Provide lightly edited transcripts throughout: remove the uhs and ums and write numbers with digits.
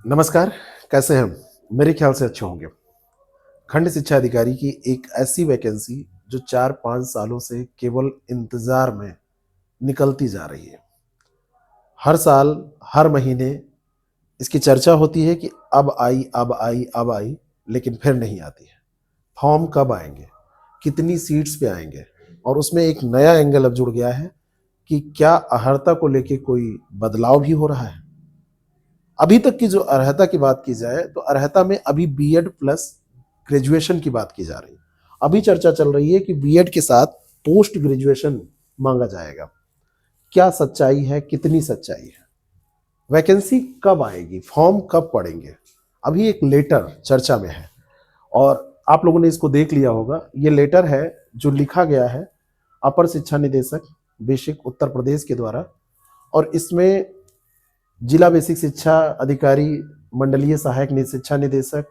नमस्कार। कैसे हैं हम? मेरे ख्याल से अच्छे होंगे। खंड शिक्षा अधिकारी की एक ऐसी वैकेंसी जो 4-5 सालों से केवल इंतजार में निकलती जा रही है। हर साल, हर महीने इसकी चर्चा होती है कि अब आई, अब आई, अब आई, लेकिन फिर नहीं आती है। फॉर्म कब आएंगे, कितनी सीट्स पे आएंगे, और उसमें एक नया एंगल अब जुड़ गया है कि क्या अर्हता को लेके कोई बदलाव भी हो रहा है। अभी तक की जो अर्हता की बात की जाए तो अर्हता में अभी बीएड प्लस ग्रेजुएशन की बात की जा रही है। अभी चर्चा चल रही है कि बीएड के साथ पोस्ट ग्रेजुएशन मांगा जाएगा। क्या सच्चाई है, कितनी सच्चाई है, वैकेंसी कब आएगी, फॉर्म कब पड़ेंगे, अभी एक लेटर चर्चा में है। और आप लोगों ने इसको देख लिया होगा। ये लेटर है जो लिखा गया है अपर शिक्षा निदेशक बेसिक उत्तर प्रदेश के द्वारा, और इसमें जिला बेसिक शिक्षा अधिकारी, मंडलीय सहायक शिक्षा निदेशक,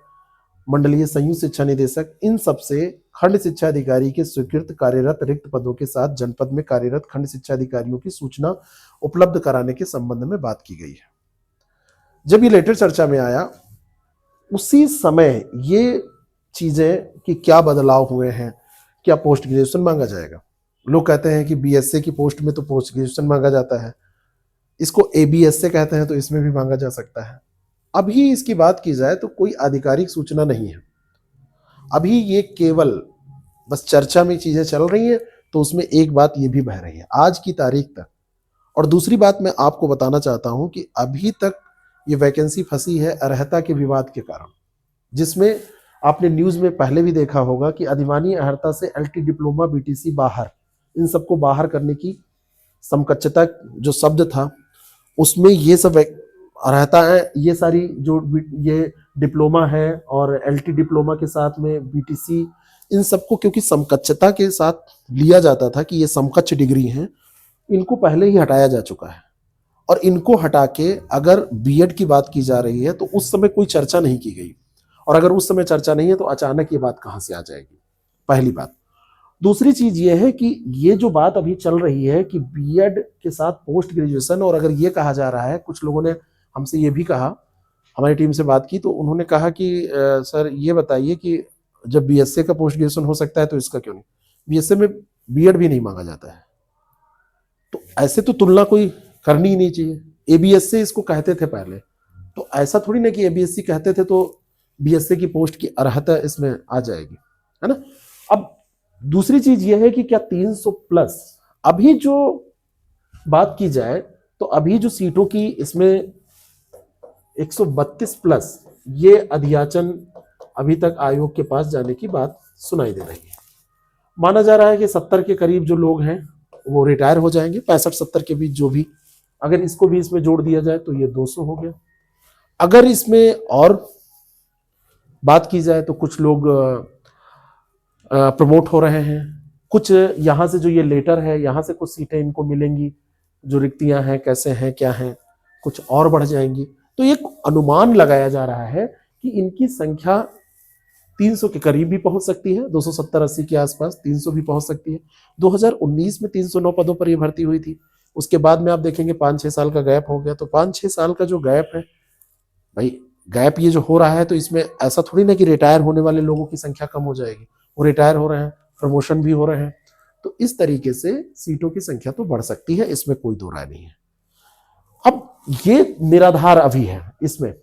मंडलीय संयुक्त शिक्षा निदेशक, इन सब से खंड शिक्षा अधिकारी के स्वीकृत कार्यरत रिक्त पदों के साथ जनपद में कार्यरत खंड शिक्षा अधिकारियों की सूचना उपलब्ध कराने के संबंध में बात की गई है। जब ये लेटर चर्चा में आया उसी समय ये चीजें कि क्या बदलाव हुए हैं, क्या पोस्ट ग्रेजुएशन मांगा जाएगा। लोग कहते हैं कि बीएसए की पोस्ट में तो पोस्ट ग्रेजुएशन मांगा जाता है, इसको एबीएस से कहते हैं तो इसमें भी मांगा जा सकता है। अभी इसकी बात की जाए तो कोई आधिकारिक सूचना नहीं है। अभी ये केवल बस चर्चा में चीजें चल रही हैं, तो उसमें एक बात ये भी बह रही है आज की तारीख तक। और दूसरी बात मैं आपको बताना चाहता हूं कि अभी तक ये वैकेंसी फंसी है अर्हता के विवाद के कारण, जिसमें आपने न्यूज में पहले भी देखा होगा कि अधिमानी अर्हता से एलटी डिप्लोमा बीटीसी बाहर, इन सबको बाहर करने की समकक्षता जो शब्द था उसमें ये सब अर्हता है, ये सारी जो ये डिप्लोमा है और एलटी डिप्लोमा के साथ में बीटीसी, इन सबको क्योंकि समकक्षता के साथ लिया जाता था कि ये समकक्ष डिग्री हैं, इनको पहले ही हटाया जा चुका है। और इनको हटा के अगर बीएड की बात की जा रही है तो उस समय कोई चर्चा नहीं की गई, और अगर उस समय चर्चा नहीं है तो अचानक ये बात कहां से आ जाएगी, पहली बात। दूसरी चीज ये है कि ये जो बात अभी चल रही है कि बीएड के साथ पोस्ट ग्रेजुएशन, और अगर ये कहा जा रहा है, कुछ लोगों ने हमसे ये भी कहा, हमारी टीम से बात की तो उन्होंने कहा कि सर ये बताइए कि जब बीएसए का पोस्ट ग्रेजुएशन हो सकता है तो इसका क्यों नहीं, बीएसए में बीएड भी नहीं मांगा जाता है। तो ऐसे तो तुलना कोई करनी ही नहीं चाहिए। एबीएस से इसको कहते थे पहले, तो ऐसा थोड़ी ना कि एबीएससी कहते थे तो बीएसए की पोस्ट की अर्हता इसमें आ जाएगी, है ना। अब दूसरी चीज ये है कि क्या 300 प्लस, अभी जो बात की जाए तो अभी जो सीटों की इसमें 132 प्लस ये अधियाचन अभी तक आयोग के पास जाने की बात सुनाई दे रही है। माना जा रहा है कि 70 के करीब जो लोग हैं वो रिटायर हो जाएंगे, 65-70 के बीच जो भी, अगर इसको भी इसमें जोड़ दिया जाए तो ये 200 हो गया। अगर इसमें और बात की जाए तो कुछ लोग प्रमोट हो रहे हैं, कुछ यहां से जो ये लेटर है यहां से कुछ सीटें इनको मिलेंगी, जो रिक्तियां हैं कैसे हैं क्या हैं, कुछ और बढ़ जाएंगी। तो एक अनुमान लगाया जा रहा है कि इनकी संख्या 300 के करीब भी पहुंच सकती है, 270-80 के आसपास 300 भी पहुंच सकती है। 2019 में 309 पदों पर यह भर्ती हुई थी। उसके बाद में आप देखेंगे 5-6 साल का गैप हो गया। तो 5-6 साल का जो गैप है भाई, गैप ये जो हो रहा है तो इसमें ऐसा थोड़ी ना कि रिटायर होने वाले लोगों की संख्या कम हो जाएगी, वो रिटायर हो रहे हैं, प्रमोशन भी हो रहे हैं। तो इस तरीके से सीटों की संख्या तो बढ़ सकती है, इसमें कोई दो राय नहीं है। अब ये निराधार अभी है, इसमें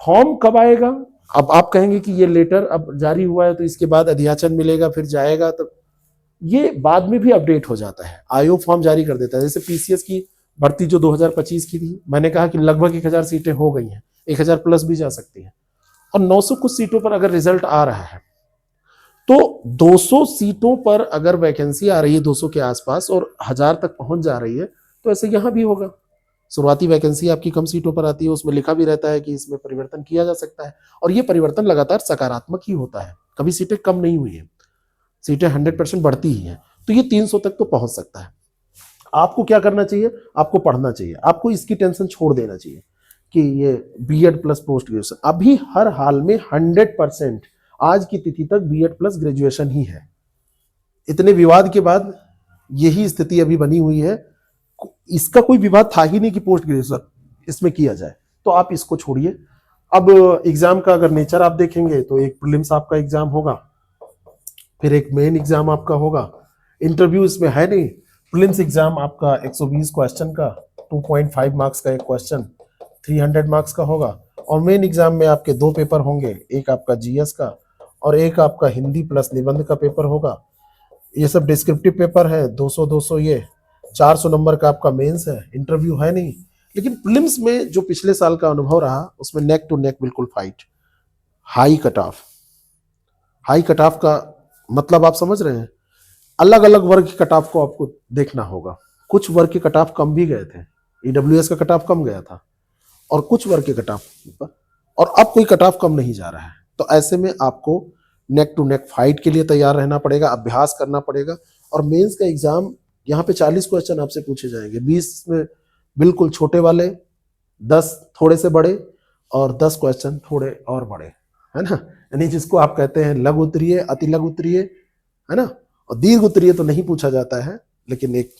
फॉर्म कब आएगा। अब आप कहेंगे कि ये लेटर अब जारी हुआ है तो इसके बाद अधियाचन मिलेगा फिर जाएगा, तो ये बाद में भी अपडेट हो जाता है, आयोग फॉर्म जारी कर देता है। जैसे पीसीएस की भर्ती जो 2025 की थी, मैंने कहा कि लगभग 1000 सीटें हो गई हैं, 1000 प्लस भी जा सकती हैं, और 900 कुछ सीटों पर अगर रिजल्ट आ रहा है तो 200 सीटों पर अगर वैकेंसी आ रही है 200 के आसपास और 1000 तक पहुंच जा रही है, तो ऐसे यहां भी होगा। शुरुआती वैकेंसी आपकी कम सीटों पर आती है, उसमें लिखा भी रहता है कि इसमें परिवर्तन किया जा सकता है, और ये परिवर्तन लगातार सकारात्मक ही होता है, कभी सीटें कम नहीं हुई हैं, सीटें 100% बढ़ती ही हैं। तो ये 300 तक तो पहुंच सकता है। आपको क्या करना चाहिए, आपको पढ़ना चाहिए, आपको इसकी टेंशन छोड़ देना चाहिए कि ये बीएड प्लस पोस्ट ग्रेजुएशन, अभी हर हाल में 100% आज की तिथि तक बीएड प्लस ग्रेजुएशन ही है। इतने विवाद के बाद यही स्थिति अभी बनी हुई है। इसका कोई विवाद था ही नहीं कि पोस्ट ग्रेजुएशन इसमें किया जाए, तो आप इसको छोड़िए। अब एग्जाम का अगर नेचर आप देखेंगे तो एक प्रीलिम्स आपका एग्जाम होगा, फिर एक मेन एग्जाम आपका होगा। इंटरव्यू इसमें है नहीं। प्रीलिम्स एग्जाम आपका 120 क्वेश्चन का, 2.5 मार्क्स का एक क्वेश्चन 300 मार्क्स का होगा। और मेन एग्जाम में आपके दो पेपर होंगे, एक आपका जीएस का और एक आपका हिंदी प्लस निबंध का पेपर होगा। ये सब डिस्क्रिप्टिव पेपर है, 200 ये 400 नंबर का आपका मेंस है। इंटरव्यू है नहीं। लेकिन प्रीलिम्स में जो पिछले साल का अनुभव रहा उसमें नेक टू नेक बिल्कुल fight, high cut off. High cut off का मतलब आप समझ रहे हैं, अलग अलग वर्ग के कट ऑफ को आपको देखना होगा। कुछ वर्ग के कट ऑफ कम भी गए थे, ईडब्ल्यूएस का कट ऑफ कम गया था और कुछ वर्ग के कट ऑफ, और अब कोई कट ऑफ कम नहीं जा रहा है। तो ऐसे में आपको नेक टू नेक फाइट के लिए तैयार रहना पड़ेगा, अभ्यास करना पड़ेगा। और मेंस का एग्जाम यहाँ पे 40 क्वेश्चन आपसे पूछे जाएंगे, 20 में बिल्कुल छोटे वाले, 10 थोड़े से बड़े और 10 क्वेश्चन थोड़े और बड़े, है ना। यानी जिसको आप कहते हैं लघु उत्तरीय, अति लघु उत्तरीय, है ना। और दीर्घ उत्तरीय तो नहीं पूछा जाता है, लेकिन एक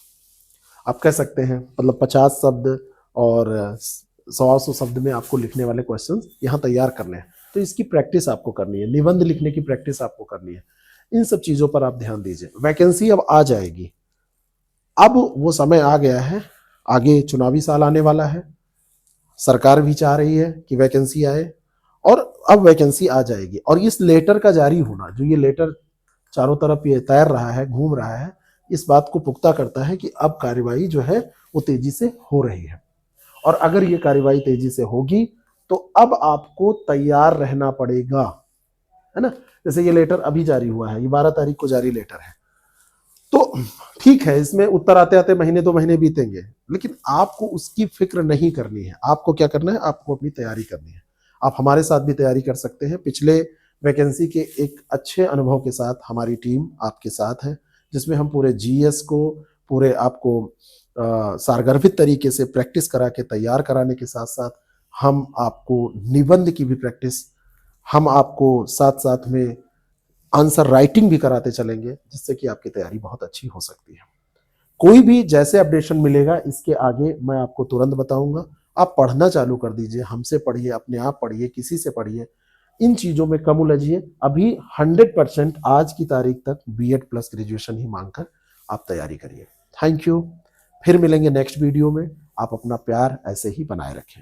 आप कह सकते हैं मतलब 50 शब्द और 100 शब्द में आपको लिखने वाले क्वेश्चन यहाँ तैयार करने हैं। तो इसकी प्रैक्टिस आपको करनी है, निबंध लिखने की प्रैक्टिस आपको करनी है। इन सब चीजों पर आप ध्यान दीजिए। वैकेंसी अब आ जाएगी, अब वो समय आ गया है। आगे चुनावी साल आने वाला है, सरकार भी चाह रही है कि वैकेंसी आए और अब वैकेंसी आ जाएगी। और इस लेटर का जारी होना, जो ये लेटर चारों तरफ ये तैर रहा है, घूम रहा है, इस बात को पुख्ता करता है कि अब कार्यवाही जो है वो तेजी से हो रही है। और अगर ये कार्यवाही तेजी से होगी तो अब आपको तैयार रहना पड़ेगा, है ना। जैसे ये लेटर अभी जारी हुआ है, ये 12 तारीख को जारी लेटर है, तो ठीक है, इसमें उत्तर आते आते महीने 2 महीने बीतेंगे, लेकिन आपको उसकी फिक्र नहीं करनी है। आपको क्या करना है, आपको अपनी तैयारी करनी है। आप हमारे साथ भी तैयारी कर सकते हैं। पिछले वैकेंसी के एक अच्छे अनुभव के साथ हमारी टीम आपके साथ है, जिसमें हम पूरे जीएस को पूरे आपको सारगर्भित तरीके से प्रैक्टिस करा के तैयार कराने के साथ साथ हम आपको निबंध की भी प्रैक्टिस, हम आपको साथ साथ में आंसर राइटिंग भी कराते चलेंगे, जिससे कि आपकी तैयारी बहुत अच्छी हो सकती है। कोई भी जैसे अपडेशन मिलेगा इसके आगे मैं आपको तुरंत बताऊंगा। आप पढ़ना चालू कर दीजिए, हमसे पढ़िए, अपने आप पढ़िए, किसी से पढ़िए, इन चीजों में कम उलझिए। अभी 100% आज की तारीख तक बीएड प्लस ग्रेजुएशन ही मांगकर आप तैयारी करिए। Thank you. फिर मिलेंगे नेक्स्ट वीडियो में। आप अपना प्यार ऐसे ही बनाए रखें।